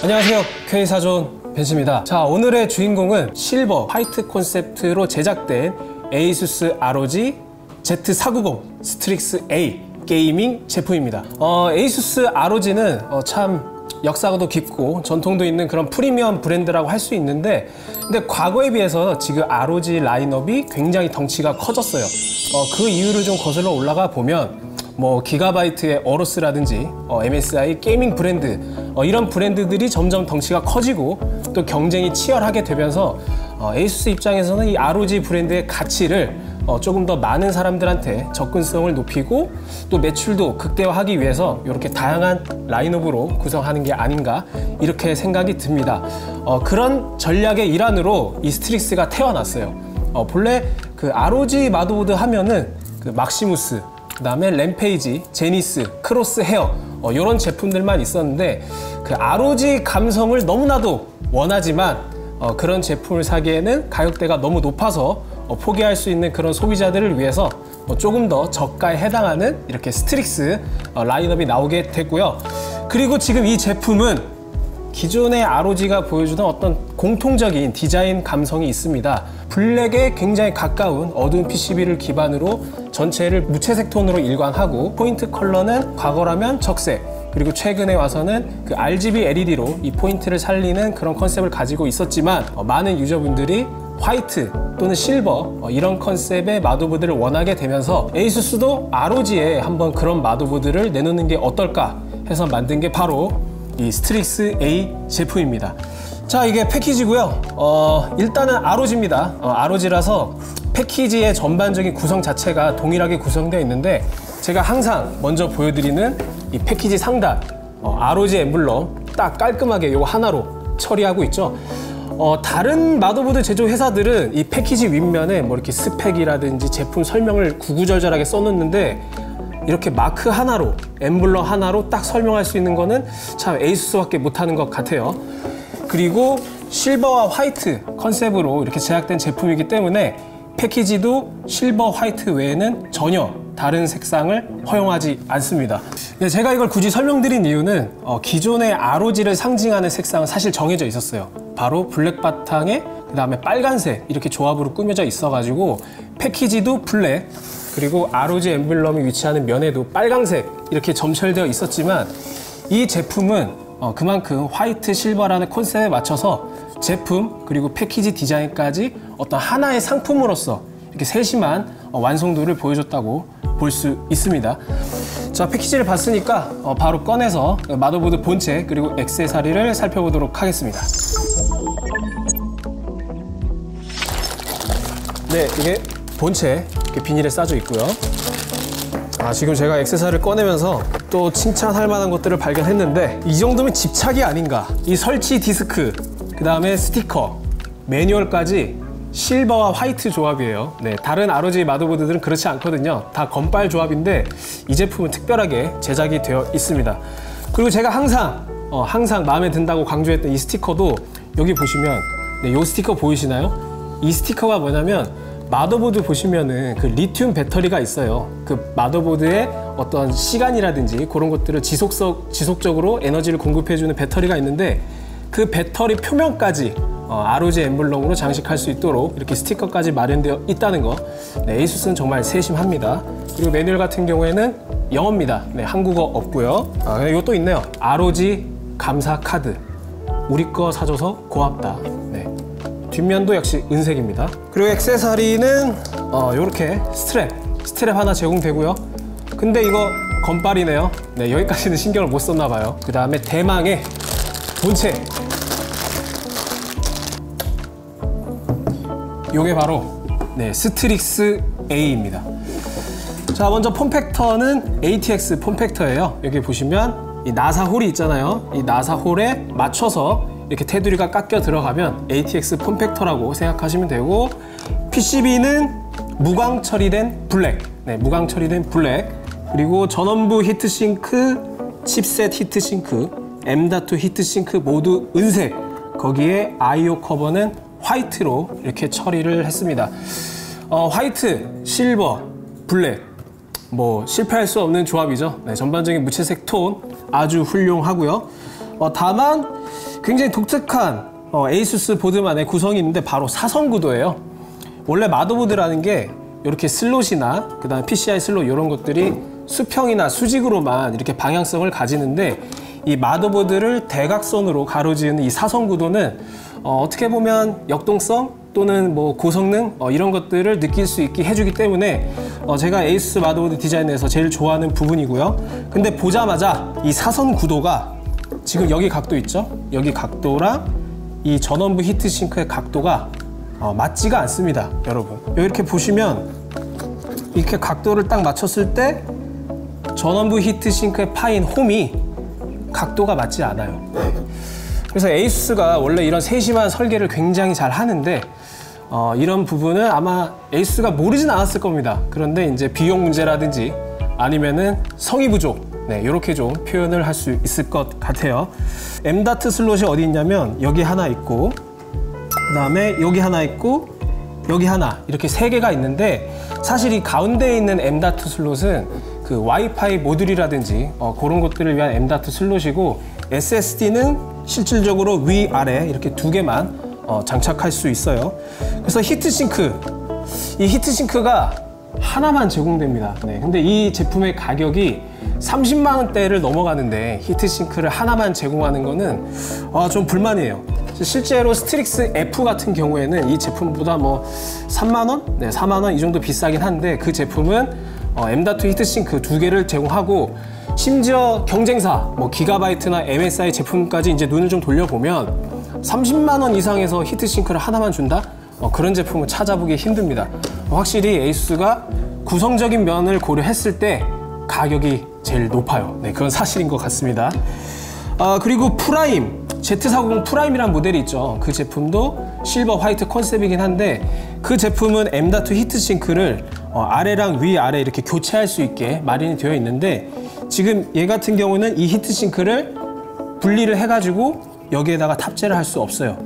안녕하세요, K사전 벤츠입니다. 자, 오늘의 주인공은 실버 화이트 콘셉트로 제작된 ASUS ROG Z490 스트릭스 A 게이밍 제품입니다. ASUS ROG는 참 역사가 깊고 전통도 있는 그런 프리미엄 브랜드라고 할 수 있는데, 근데 과거에 비해서 지금 ROG 라인업이 굉장히 덩치가 커졌어요. 그 이유를 좀 거슬러 올라가 보면 뭐 기가바이트의 어로스라든지 MSI 게이밍 브랜드, 이런 브랜드들이 점점 덩치가 커지고 또 경쟁이 치열하게 되면서 ASUS 입장에서는 이 ROG 브랜드의 가치를 조금 더 많은 사람들한테 접근성을 높이고 또 매출도 극대화하기 위해서 이렇게 다양한 라인업으로 구성하는 게 아닌가, 이렇게 생각이 듭니다. 그런 전략의 일환으로 이 스트릭스가 태어났어요. 본래 그 ROG 마더보드 하면은 그 막시무스, 그 다음에 램페이지, 제니스, 크로스 헤어, 이런 제품들만 있었는데, 그 ROG 감성을 너무나도 원하지만 그런 제품을 사기에는 가격대가 너무 높아서 포기할 수 있는 그런 소비자들을 위해서 조금 더 저가에 해당하는 이렇게 스트릭스 라인업이 나오게 됐고요. 그리고 지금 이 제품은 기존의 ROG가 보여주던 어떤 공통적인 디자인 감성이 있습니다. 블랙에 굉장히 가까운 어두운 PCB를 기반으로 전체를 무채색 톤으로 일관하고, 포인트 컬러는 과거라면 적색, 그리고 최근에 와서는 그 RGB LED로 이 포인트를 살리는 그런 컨셉을 가지고 있었지만, 많은 유저분들이 화이트 또는 실버 이런 컨셉의 마더보드를 원하게 되면서 ASUS도 ROG에 한번 그런 마더보드를 내놓는 게 어떨까 해서 만든 게 바로 이 스트릭스 A 제품입니다. 자, 이게 패키지고요. 일단은 ROG입니다. ROG라서 패키지의 전반적인 구성 자체가 동일하게 구성되어 있는데, 제가 항상 먼저 보여드리는 이 패키지 상단, ROG 엠블럼 딱 깔끔하게 이거 하나로 처리하고 있죠. 다른 마더보드 제조 회사들은 이 패키지 윗면에 뭐 이렇게 스펙이라든지 제품 설명을 구구절절하게 써놓는데, 이렇게 마크 하나로, 엠블럼 하나로 딱 설명할 수 있는 거는 참 ASUS밖에 못하는 것 같아요. 그리고 실버와 화이트 컨셉으로 이렇게 제작된 제품이기 때문에 패키지도 실버, 화이트 외에는 전혀 다른 색상을 허용하지 않습니다. 제가 이걸 굳이 설명드린 이유는 기존의 ROG를 상징하는 색상은 사실 정해져 있었어요. 바로 블랙 바탕에 그 다음에 빨간색, 이렇게 조합으로 꾸며져 있어가지고 패키지도 블랙, 그리고 ROG 엠블럼이 위치하는 면에도 빨강색 이렇게 점철되어 있었지만, 이 제품은 그만큼 화이트, 실버라는 컨셉에 맞춰서 제품 그리고 패키지 디자인까지 어떤 하나의 상품으로서 이렇게 세심한 완성도를 보여줬다고 볼 수 있습니다. 자, 패키지를 봤으니까 바로 꺼내서 마더보드 본체 그리고 액세서리를 살펴보도록 하겠습니다. 네, 이게 본체 이렇게 비닐에 싸져 있고요. 지금 제가 액세서리를 꺼내면서 또 칭찬할 만한 것들을 발견했는데, 이 정도면 집착이 아닌가. 이 설치 디스크, 그 다음에 스티커, 매뉴얼까지 실버와 화이트 조합이에요. 네, 다른 ROG 마더보드들은 그렇지 않거든요. 다 검빨 조합인데 이 제품은 특별하게 제작이 되어 있습니다. 그리고 제가 항상 마음에 든다고 강조했던 이 스티커도 여기 보시면, 네, 이 스티커 보이시나요? 이 스티커가 뭐냐면, 마더보드 보시면은 그 리튬 배터리가 있어요. 그 마더보드의 어떤 시간이라든지 그런 것들을 지속적으로 에너지를 공급해주는 배터리가 있는데, 그 배터리 표면까지 ROG 엠블럼으로 장식할 수 있도록 이렇게 스티커까지 마련되어 있다는 거. 네, ASUS는 정말 세심합니다. 그리고 매뉴얼 같은 경우에는 영어입니다. 네, 한국어 없고요. 이것도 있네요. ROG 감사 카드. 우리 거 사줘서 고맙다. 네. 뒷면도 역시 은색입니다. 그리고 액세서리는 이렇게 스트랩 하나 제공되고요. 근데 이거 검빨이네요. 네, 여기까지는 신경을 못 썼나 봐요. 그 다음에 대망의 본체. 요게 바로 스트릭스 A입니다. 자, 먼저 폼팩터는 ATX 폼팩터예요. 여기 보시면 이 나사 홀이 있잖아요. 이 나사 홀에 맞춰서 이렇게 테두리가 깎여 들어가면 ATX 폼팩터라고 생각하시면 되고, PCB는 무광 처리된 블랙, 무광 처리된 블랙, 그리고 전원부 히트싱크, 칩셋 히트싱크, M.2 히트싱크 모두 은색, 거기에 I/O 커버는 화이트로 이렇게 처리를 했습니다. 화이트, 실버, 블랙, 뭐 실패할 수 없는 조합이죠. 네, 전반적인 무채색 톤 아주 훌륭하고요. 다만 굉장히 독특한 에이수스 보드만의 구성이 있는데 바로 사선 구도예요. 원래 마더보드라는 게 이렇게 슬롯이나 그다음 PCI 슬롯 이런 것들이 수평이나 수직으로만 이렇게 방향성을 가지는데 이 마더보드를 대각선으로 가로지르는 이 사선 구도는 어떻게 보면 역동성 또는 뭐 고성능 이런 것들을 느낄 수 있게 해주기 때문에 제가 에이수스 마더보드 디자인에서 제일 좋아하는 부분이고요. 근데 보자마자 이 사선 구도가 지금 여기 각도 있죠? 여기 각도랑 이 전원부 히트싱크의 각도가 맞지가 않습니다, 여러분. 이렇게 보시면 이렇게 각도를 딱 맞췄을 때 전원부 히트싱크의 파인 홈이 각도가 맞지 않아요. 그래서 에이수스가 원래 이런 세심한 설계를 굉장히 잘 하는데 이런 부분은 아마 에이수스가 모르진 않았을 겁니다. 그런데 이제 비용 문제라든지 아니면은 성의 부족, 이렇게 좀 표현을 할 수 있을 것 같아요. M.2 슬롯이 어디 있냐면 여기 하나 있고 그 다음에 여기 하나 있고 여기 하나 이렇게 세 개가 있는데 사실 이 가운데에 있는 M.2 슬롯은 그 와이파이 모듈이라든지 그런 것들을 위한 M.2 슬롯이고 SSD는 실질적으로 위아래 이렇게 두 개만 장착할 수 있어요. 그래서 히트싱크, 이 히트싱크가 하나만 제공됩니다. 근데 이 제품의 가격이 30만 원대를 넘어가는데 히트싱크를 하나만 제공하는 거는 좀 불만이에요. 실제로 스트릭스 F 같은 경우에는 이 제품보다 뭐 3만 원? 4만 원 이 정도 비싸긴 한데 그 제품은 M.2 히트싱크 두 개를 제공하고 심지어 경쟁사 뭐 기가바이트나 MSI 제품까지 이제 눈을 좀 돌려보면 30만 원 이상에서 히트싱크를 하나만 준다? 그런 제품을 찾아보기 힘듭니다. 확실히 에이수스가 구성적인 면을 고려했을 때 가격이 제일 높아요. 그건 사실인 것 같습니다. 그리고 프라임, Z490 프라임이라는 모델이 있죠. 그 제품도 실버 화이트 컨셉이긴 한데 그 제품은 M.2 히트싱크를 아래랑 위아래 이렇게 교체할 수 있게 마련이 되어 있는데 지금 얘 같은 경우는 이 히트싱크를 분리를 해가지고 여기에다가 탑재를 할 수 없어요.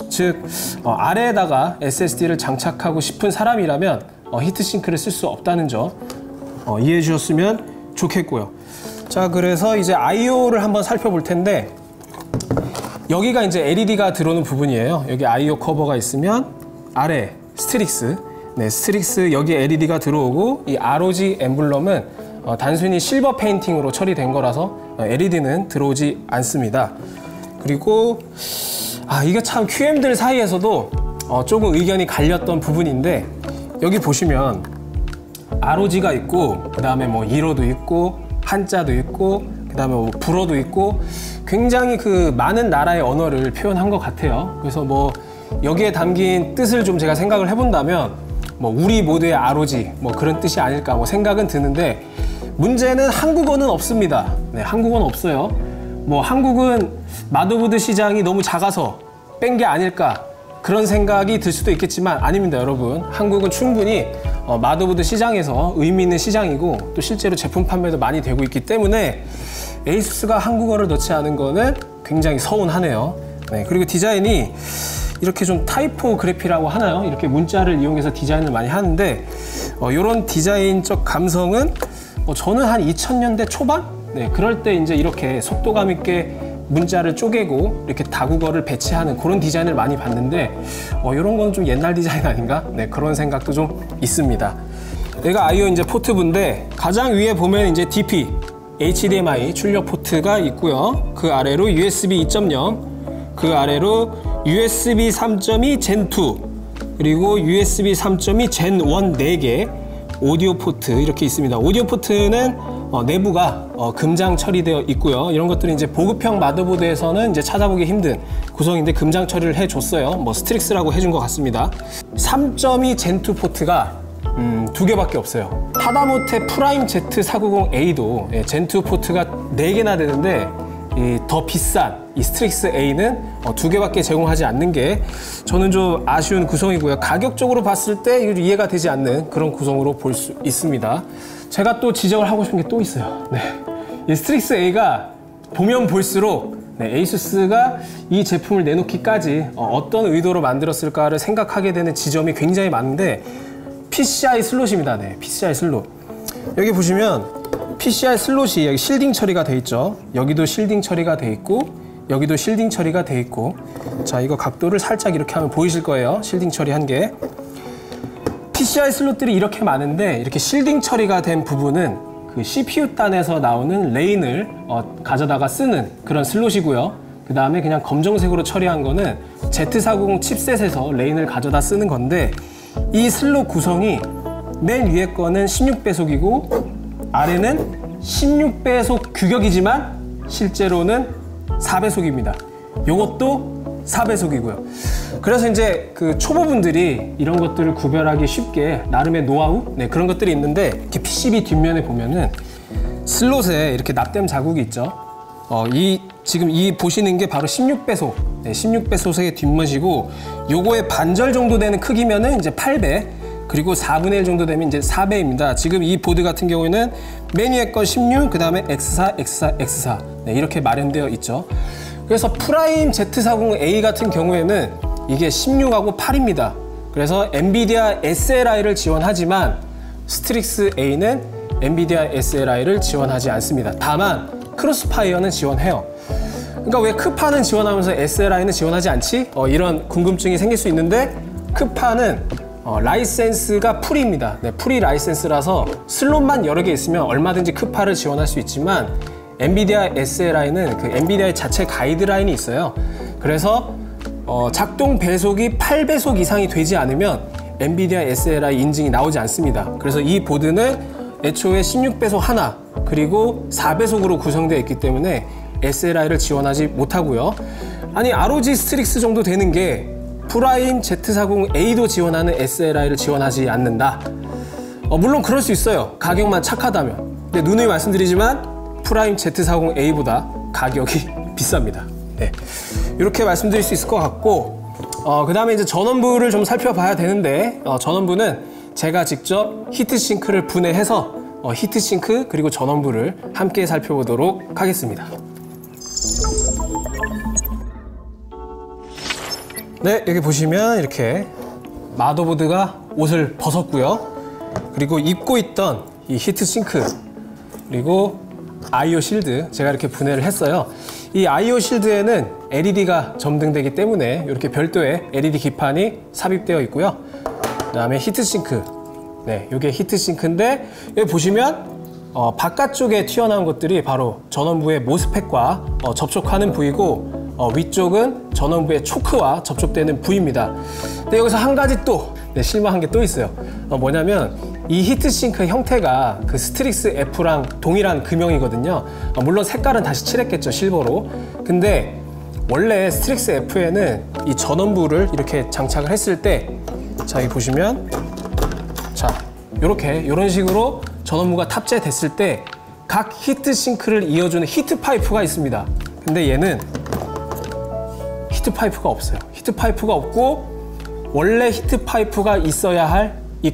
즉 아래에다가 SSD를 장착하고 싶은 사람이라면 히트싱크를 쓸 수 없다는 점 이해해 주셨으면 좋겠고요. 자, 그래서 이제 I/O를 한번 살펴볼 텐데 여기가 이제 LED가 들어오는 부분이에요. 여기 I/O 커버가 있으면 아래 스트릭스, 스트릭스 여기에 LED가 들어오고 이 ROG 엠블럼은 단순히 실버 페인팅으로 처리된 거라서 LED는 들어오지 않습니다. 그리고 이게 참 QM들 사이에서도 조금 의견이 갈렸던 부분인데 여기 보시면 ROG가 있고 그 다음에 뭐 1호도 있고 한자도 있고 그 다음에 뭐 불어도 있고 굉장히 그 많은 나라의 언어를 표현한 것 같아요. 그래서 뭐 여기에 담긴 뜻을 좀 제가 생각을 해본다면 뭐 우리 모두의 ROG 뭐 그런 뜻이 아닐까 뭐 생각은 드는데 문제는 한국어는 없습니다. 한국어는 없어요. 뭐 한국은 마더보드 시장이 너무 작아서 뺀 게 아닐까 그런 생각이 들 수도 있겠지만 아닙니다, 여러분. 한국은 충분히 마더보드 시장에서 의미 있는 시장이고 또 실제로 제품 판매도 많이 되고 있기 때문에 에이수스가 한국어를 넣지 않은 거는 굉장히 서운하네요. 그리고 디자인이 이렇게 좀 타이포그래피라고 하나요? 이렇게 문자를 이용해서 디자인을 많이 하는데 이런 디자인적 감성은 저는 한 2000년대 초반? 그럴 때 이제 이렇게 속도감 있게 문자를 쪼개고 이렇게 다국어를 배치하는 그런 디자인을 많이 봤는데 이런 건 좀 옛날 디자인 아닌가? 그런 생각도 좀 있습니다. 얘가 I/O 이제 포트부인데 가장 위에 보면 이제 DP, HDMI 출력 포트가 있고요. 그 아래로 USB 2.0, 그 아래로 USB 3.2 Gen2, 그리고 USB 3.2 Gen1 4개, 오디오 포트 이렇게 있습니다. 오디오 포트는 내부가 금장 처리되어 있고요. 이런 것들은 이제 보급형 마더보드에서는 이제 찾아보기 힘든 구성인데 금장 처리를 해줬어요. 뭐 스트릭스라고 해준 것 같습니다. 3.2 Gen2 포트가 두 개밖에 없어요. 하다못해 프라임 Z490A도 Gen2 포트가 4개나 되는데 더 비싼 이 스트릭스 A는 두 개밖에 제공하지 않는 게 저는 좀 아쉬운 구성이고요. 가격적으로 봤을 때 이해가 되지 않는 그런 구성으로 볼 수 있습니다. 제가 또 지적을 하고 싶은 게 또 있어요. 이 스트릭스 A가 보면 볼수록 에이수스가 이 제품을 내놓기까지 어떤 의도로 만들었을까를 생각하게 되는 지점이 굉장히 많은데 PCI 슬롯입니다. PCI 슬롯. 여기 보시면 PCI 슬롯이 여기 실딩 처리가 돼 있죠. 여기도 실딩 처리가 돼 있고 여기도 실딩 처리가 돼 있고, 자, 이거 각도를 살짝 이렇게 하면 보이실 거예요. 실딩 처리한 게. PCI 슬롯들이 이렇게 많은데 이렇게 실딩 처리가 된 부분은 그 CPU 단에서 나오는 레인을 가져다가 쓰는 그런 슬롯이고요. 그 다음에 그냥 검정색으로 처리한 거는 Z490 칩셋에서 레인을 가져다 쓰는 건데, 이 슬롯 구성이 맨 위에 거는 16배속이고 아래는 16배속 규격이지만 실제로는 4배속입니다. 요것도 4배속이고요. 그래서 이제 그 초보분들이 이런 것들을 구별하기 쉽게 나름의 노하우? 네, 그런 것들이 있는데, 이렇게 PCB 뒷면에 보면은 슬롯에 이렇게 납땜 자국이 있죠. 지금 이 보시는 게 바로 16배속. 네, 16배속의 뒷면이고, 요거의 반절 정도 되는 크기면은 이제 8배, 그리고 4분의 1 정도 되면 이제 4배입니다. 지금 이 보드 같은 경우에는 맨 위에 건 16, 그 다음에 X4, X4, X4. 네, 이렇게 마련되어 있죠. 그래서 프라임 Z40A 같은 경우에는 이게 16하고 8입니다. 그래서 엔비디아 SLI를 지원하지만 스트릭스 A는 엔비디아 SLI를 지원하지 않습니다. 다만 크로스파이어는 지원해요. 그러니까 왜 크파는 지원하면서 SLI는 지원하지 않지? 이런 궁금증이 생길 수 있는데, 크파는 라이센스가 풀입니다. 네, 풀이 라이센스라서 슬롯만 여러 개 있으면 얼마든지 크파를 지원할 수 있지만, 엔비디아 SLI는 그 엔비디아의 자체 가이드라인이 있어요. 그래서 작동 배속이 8배속 이상이 되지 않으면 엔비디아 SLI 인증이 나오지 않습니다. 그래서 이 보드는 애초에 16배속 하나, 그리고 4배속으로 구성되어 있기 때문에 SLI를 지원하지 못하고요. 아니, ROG 스트릭스 정도 되는 게 프라임 Z40A도 지원하는 SLI를 지원하지 않는다. 물론 그럴 수 있어요. 가격만 착하다면. 근데 누누이 말씀드리지만 프라임 Z40A보다 가격이 비쌉니다. 네, 이렇게 말씀드릴 수 있을 것 같고, 그 다음에 이제 전원부를 좀 살펴봐야 되는데, 전원부는 제가 직접 히트싱크를 분해해서 히트싱크 그리고 전원부를 함께 살펴보도록 하겠습니다. 네, 여기 보시면 이렇게 마더보드가 옷을 벗었고요. 그리고 입고 있던 이 히트싱크, 그리고 IO 실드, 제가 이렇게 분해를 했어요. 이 IO 실드에는 LED가 점등되기 때문에 이렇게 별도의 LED 기판이 삽입되어 있고요. 그 다음에 히트싱크, 네, 이게 히트싱크인데, 여기 보시면 바깥쪽에 튀어나온 것들이 바로 전원부의 모스펫과 접촉하는 부위고, 위쪽은 전원부의 초크와 접촉되는 부위입니다. 근데 여기서 한 가지 또 실망한 게 또 있어요. 뭐냐면 이 히트싱크 형태가 그 스트릭스 F랑 동일한 금형이거든요. 물론 색깔은 다시 칠했겠죠, 실버로. 근데 원래 스트릭스 F에는 이 전원부를 이렇게 장착을 했을 때, 자, 여기 보시면, 자, 이런 식으로 전원부가 탑재됐을 때 각 히트싱크를 이어주는 히트 파이프가 있습니다. 근데 얘는 히트 파이프가 없어요. 히트 파이프가 없고, 원래 히트 파이프가 있어야 할 이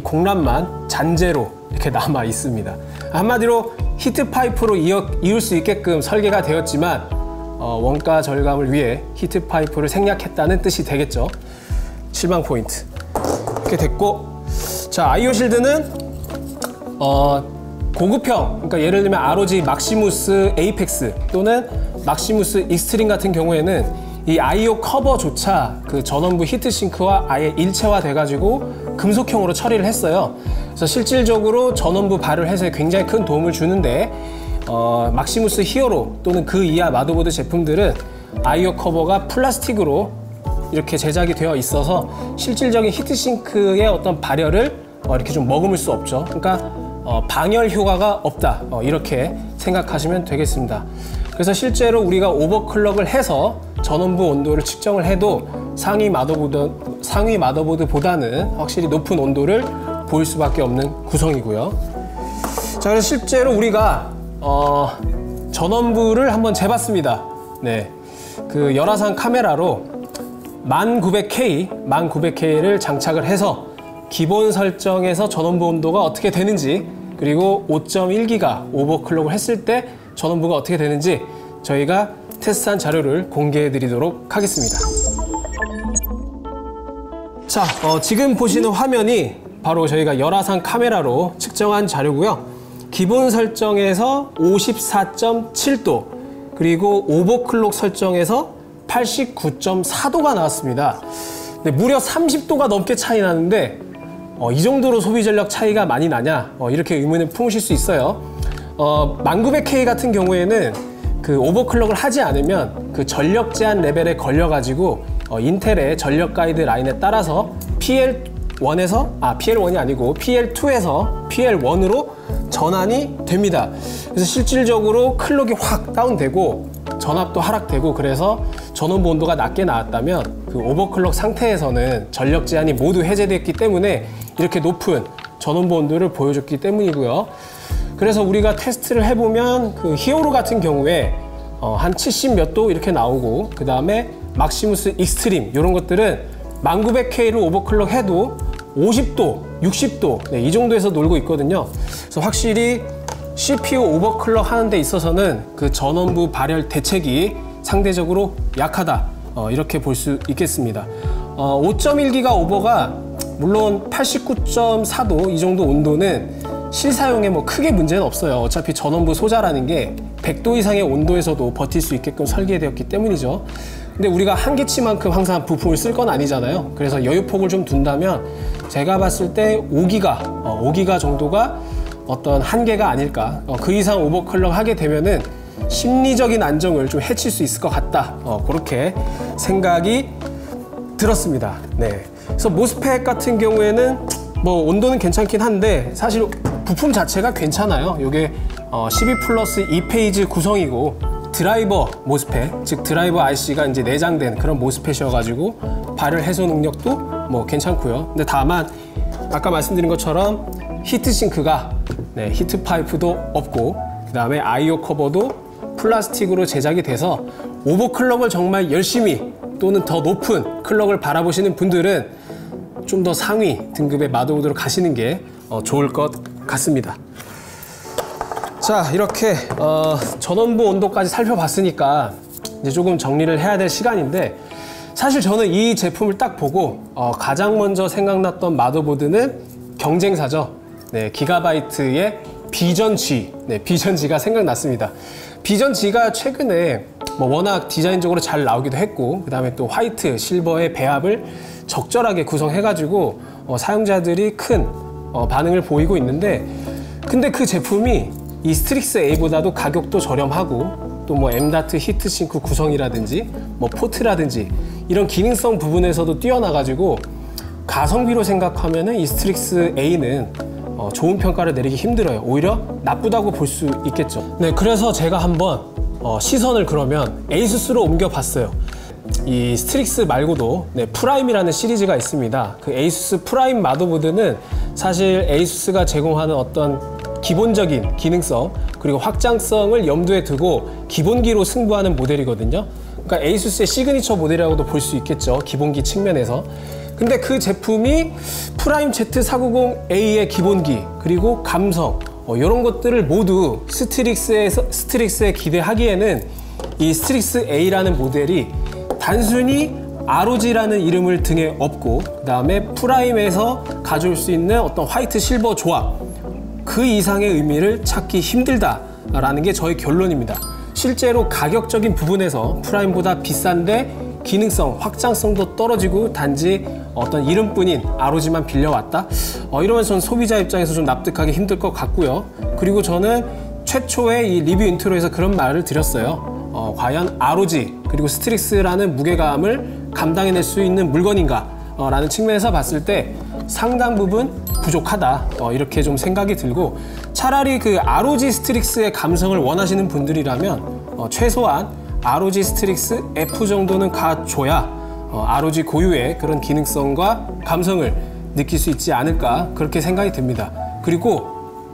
공란만 잔재로 이렇게 남아 있습니다. 한마디로 히트 파이프로 이을 수 있게끔 설계가 되었지만, 원가 절감을 위해 히트 파이프를 생략했다는 뜻이 되겠죠. 실망 포인트. 이렇게 됐고, 자, IO 실드는 고급형, 그러니까 예를 들면 ROG 막시무스 에이펙스 또는 막시무스 익스트림 같은 경우에는 이 IO 커버조차 그 전원부 히트싱크와 아예 일체화 돼가지고 금속형으로 처리를 했어요. 그래서 실질적으로 전원부 발열 해소에 굉장히 큰 도움을 주는데, 막시무스 히어로 또는 그 이하 마더보드 제품들은 IO 커버가 플라스틱으로 이렇게 제작이 되어 있어서 실질적인 히트싱크의 어떤 발열을 이렇게 좀 머금을 수 없죠. 그러니까 방열 효과가 없다, 이렇게 생각하시면 되겠습니다. 그래서 실제로 우리가 오버클럭을 해서 전원부 온도를 측정을 해도 상위 마더보드보다는 확실히 높은 온도를 보일 수밖에 없는 구성이고요. 자, 그래서 실제로 우리가 전원부를 한번 재봤습니다. 네, 그 열화상 카메라로 1900K를 장착을 해서 기본 설정에서 전원부 온도가 어떻게 되는지, 그리고 5.1기가 오버클럭을 했을 때 전원부가 어떻게 되는지 저희가 테스트한 자료를 공개해 드리도록 하겠습니다. 자, 지금 보시는 화면이 바로 저희가 열화상 카메라로 측정한 자료고요. 기본 설정에서 54.7도, 그리고 오버클럭 설정에서 89.4도가 나왔습니다. 네, 무려 30도가 넘게 차이 나는데 이 정도로 소비 전력 차이가 많이 나냐 이렇게 의문을 품으실 수 있어요. 1900K 같은 경우에는 그 오버클럭을 하지 않으면 그 전력 제한 레벨에 걸려 가지고 인텔의 전력 가이드 라인에 따라서 PL1이 아니고 PL2에서 PL1으로 전환이 됩니다. 그래서 실질적으로 클럭이 확 다운되고 전압도 하락되고, 그래서 전원부 온도가 낮게 나왔다면 그 오버클럭 상태에서는 전력 제한이 모두 해제됐기 때문에 이렇게 높은 전원부 온도를 보여줬기 때문이고요. 그래서 우리가 테스트를 해보면 그 히어로 같은 경우에 한 70 몇 도 이렇게 나오고, 그 다음에 막시무스 익스트림 이런 것들은 1900K로 오버클럭 해도 50도, 60도 이 정도에서 놀고 있거든요. 그래서 확실히 CPU 오버클럭 하는 데 있어서는 그 전원부 발열 대책이 상대적으로 약하다 이렇게 볼 수 있겠습니다. 5.1기가 오버가 물론 89.4도 이 정도 온도는 실사용에 뭐 크게 문제는 없어요. 어차피 전원부 소자라는 게 100도 이상의 온도에서도 버틸 수 있게끔 설계되었기 때문이죠. 근데 우리가 한계치만큼 항상 부품을 쓸 건 아니잖아요. 그래서 여유폭을 좀 둔다면 제가 봤을 때 5기가 정도가 어떤 한계가 아닐까. 그 이상 오버클럭 하게 되면은 심리적인 안정을 좀 해칠 수 있을 것 같다. 그렇게 생각이 들었습니다. 네. 그래서 모스펫 같은 경우에는 뭐 온도는 괜찮긴 한데 사실 부품 자체가 괜찮아요. 이게 12플러스 2페이지 구성이고 드라이버 모스펫, 즉 드라이버 IC가 이제 내장된 그런 모스펫이어가지고 발열 해소 능력도 뭐 괜찮고요. 근데 다만 아까 말씀드린 것처럼 히트싱크가 히트 파이프도 없고, 그 다음에 아이오 커버도 플라스틱으로 제작이 돼서 오버클럭을 정말 열심히 또는 더 높은 클럭을 바라보시는 분들은 좀 더 상위 등급의 마더보드로 가시는 게 좋을 것 같습니다. 자, 이렇게 전원부 온도까지 살펴봤으니까 이제 조금 정리를 해야 될 시간인데, 사실 저는 이 제품을 딱 보고 가장 먼저 생각났던 마더보드는 경쟁사죠. 네, 기가바이트의 비전 G, 비전 G가 생각났습니다. 비전 G가 최근에 뭐 워낙 디자인적으로 잘 나오기도 했고, 그 다음에 또 화이트, 실버의 배합을 적절하게 구성해가지고 사용자들이 큰 반응을 보이고 있는데, 근데 그 제품이 이 스트릭스 A보다도 가격도 저렴하고 또 뭐 M.2 히트싱크 구성이라든지 뭐 포트라든지 이런 기능성 부분에서도 뛰어나가지고 가성비로 생각하면은 이 스트릭스 A는 좋은 평가를 내리기 힘들어요. 오히려 나쁘다고 볼 수 있겠죠. 네, 그래서 제가 한번 시선을 그러면 에이수스로 옮겨봤어요. 이 스트릭스 말고도 프라임이라는 시리즈가 있습니다. 그 에이수스 프라임 마더보드는 사실 에이수스가 제공하는 어떤 기본적인 기능성 그리고 확장성을 염두에 두고 기본기로 승부하는 모델이거든요. 그러니까 에이수스의 시그니처 모델이라고도 볼 수 있겠죠. 기본기 측면에서. 근데 그 제품이 프라임 Z490A의 기본기 그리고 감성 이런 것들을 모두 스트릭스에 기대하기에는 이 스트릭스 A라는 모델이 단순히 ROG라는 이름을 등에 업고, 그 다음에 프라임에서 가져올 수 있는 어떤 화이트 실버 조합, 그 이상의 의미를 찾기 힘들다라는 게 저의 결론입니다. 실제로 가격적인 부분에서 프라임보다 비싼데 기능성, 확장성도 떨어지고 단지 어떤 이름뿐인 ROG만 빌려왔다? 이러면 전 소비자 입장에서 좀 납득하기 힘들 것 같고요. 그리고 저는 최초의 이 리뷰 인트로에서 그런 말을 드렸어요. 과연 ROG 그리고 스트릭스라는 무게감을 감당해낼 수 있는 물건인가? 라는 측면에서 봤을 때 상당 부분 부족하다. 이렇게 좀 생각이 들고, 차라리 그 ROG 스트릭스의 감성을 원하시는 분들이라면 최소한 ROG 스트릭스 F 정도는 가줘야 ROG 고유의 그런 기능성과 감성을 느낄 수 있지 않을까, 그렇게 생각이 듭니다. 그리고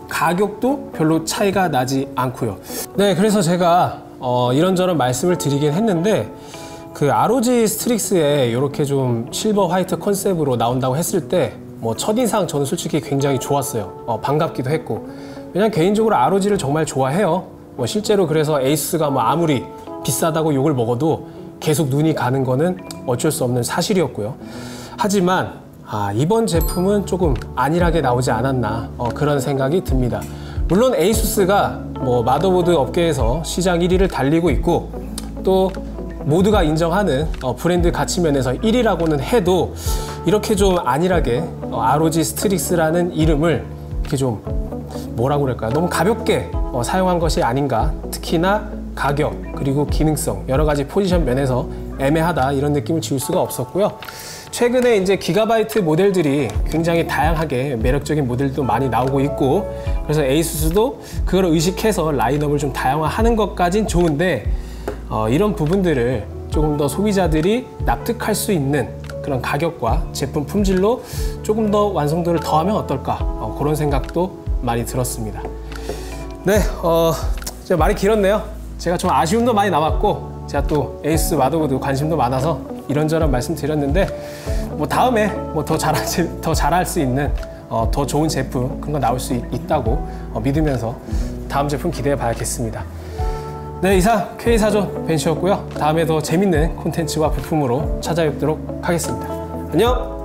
가격도 별로 차이가 나지 않고요. 네, 그래서 제가 이런저런 말씀을 드리긴 했는데, 그 ROG 스트릭스에 이렇게 좀 실버 화이트 컨셉으로 나온다고 했을 때 뭐 첫인상 저는 솔직히 굉장히 좋았어요. 반갑기도 했고, 왜냐면 개인적으로 ROG를 정말 좋아해요. 뭐 실제로 그래서 에이수스가 뭐 아무리 비싸다고 욕을 먹어도 계속 눈이 가는 거는 어쩔 수 없는 사실이었고요. 하지만 이번 제품은 조금 안일하게 나오지 않았나, 그런 생각이 듭니다. 물론 에이수스가 뭐 마더보드 업계에서 시장 1위를 달리고 있고 또 모두가 인정하는 브랜드 가치 면에서 1위라고는 해도 이렇게 좀 안일하게 ROG 스트릭스라는 이름을 이렇게 좀 뭐라고 그럴까요? 너무 가볍게 사용한 것이 아닌가. 특히나 가격 그리고 기능성 여러 가지 포지션 면에서 애매하다 이런 느낌을 지울 수가 없었고요. 최근에 이제 기가바이트 모델들이 굉장히 다양하게 매력적인 모델도 많이 나오고 있고 그래서 에이수스도 그걸 의식해서 라인업을 좀 다양화하는 것까진 좋은데 이런 부분들을 조금 더 소비자들이 납득할 수 있는 그런 가격과 제품 품질로 조금 더 완성도를 더하면 어떨까 그런 생각도 많이 들었습니다. 네, 제가 말이 길었네요. 제가 좀 아쉬움도 많이 남았고 제가 또 에이수스 마더보드 관심도 많아서 이런저런 말씀드렸는데 뭐 다음에 뭐 더 잘할 수 있는 더 좋은 제품 그런 거 나올 수 있다고 믿으면서 다음 제품 기대해 봐야겠습니다. 네, 이상 K사전 벤시였고요. 다음에 더 재밌는 콘텐츠와 부품으로 찾아뵙도록 하겠습니다. 안녕!